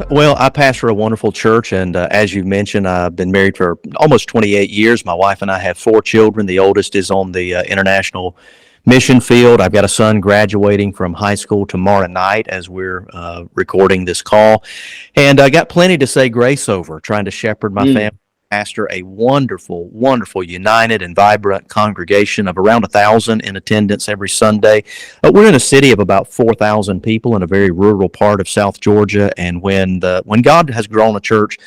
Well, I pastor a wonderful church, and as you mentioned, I've been married for almost 28 years. My wife and I have four children. The oldest is on the international mission field. I've got a son graduating from high school tomorrow night as we're recording this call. And I got plenty to say grace over, trying to shepherd my Mm, family, pastor a wonderful, wonderful, united and vibrant congregation of around 1,000 in attendance every Sunday. We're in a city of about 4,000 people in a very rural part of South Georgia, and when God has grown a church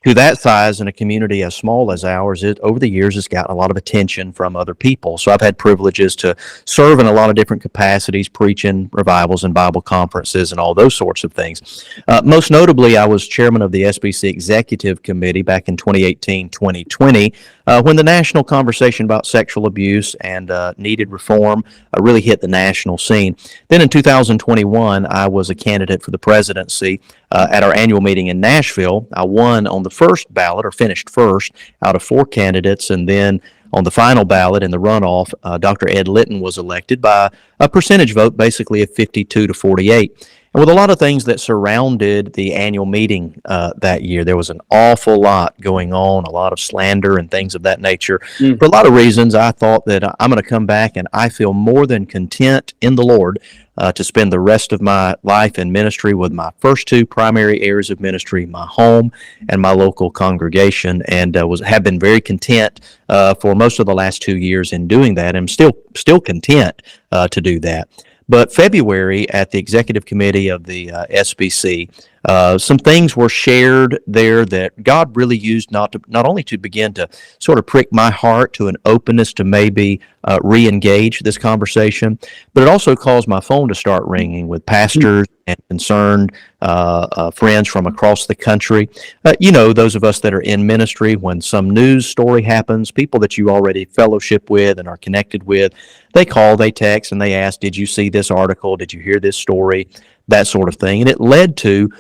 to that size in a community as small as ours, it over the years has gotten a lot of attention from other people. So I've had privileges to serve in a lot of different capacities, preaching revivals and Bible conferences and all those sorts of things. Most notably, I was chairman of the SBC Executive Committee back in 2018, 2020, when the national conversation about sexual abuse and needed reform really hit the national scene. Then in 2021, I was a candidate for the presidency at our annual meeting in Nashville. I won on the first ballot, or finished first, out of four candidates, and then on the final ballot in the runoff, Dr. Ed Litton was elected by a percentage vote, basically of 52 to 48. And with a lot of things that surrounded the annual meeting that year, there was an awful lot going on, a lot of slander and things of that nature. mm, For a lot of reasons, I thought that I'm going to come back and I feel more than content in the Lord to spend the rest of my life in ministry with my first two primary areas of ministry, my home and my local congregation, and have been very content for most of the last 2 years in doing that, and still content to do that. But February at the executive committee of the SBC, some things were shared there that God really used not only to begin to sort of prick my heart to an openness to maybe re-engage this conversation, but it also caused my phone to start ringing with mm. pastors and concerned friends from across the country. Those of us that are in ministry, when some news story happens, people that you already fellowship with and are connected with, they call, they text, and they ask, did you see this article? Did you hear this story? That sort of thing. And it led to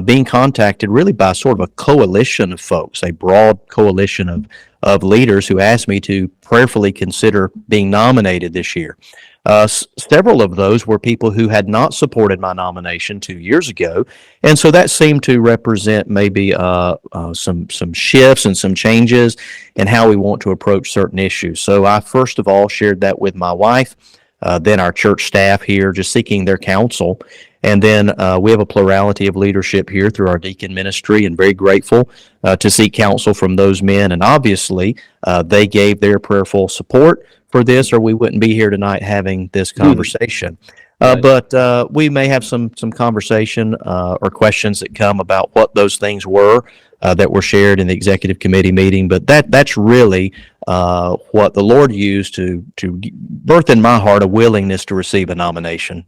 being contacted really by sort of a coalition of folks, a broad coalition of leaders who asked me to prayerfully consider being nominated this year. Several of those were people who had not supported my nomination 2 years ago, and so that seemed to represent maybe some shifts and some changes in how we want to approach certain issues. So I first of all shared that with my wife, then our church staff here, just seeking their counsel. And then we have a plurality of leadership here through our deacon ministry, and very grateful to seek counsel from those men. And obviously, they gave their prayerful support for this, or we wouldn't be here tonight having this Mm, conversation. right. But we may have some conversation or questions that come about what those things were that were shared in the executive committee meeting. But that's really what the Lord used to birth in my heart a willingness to receive a nomination.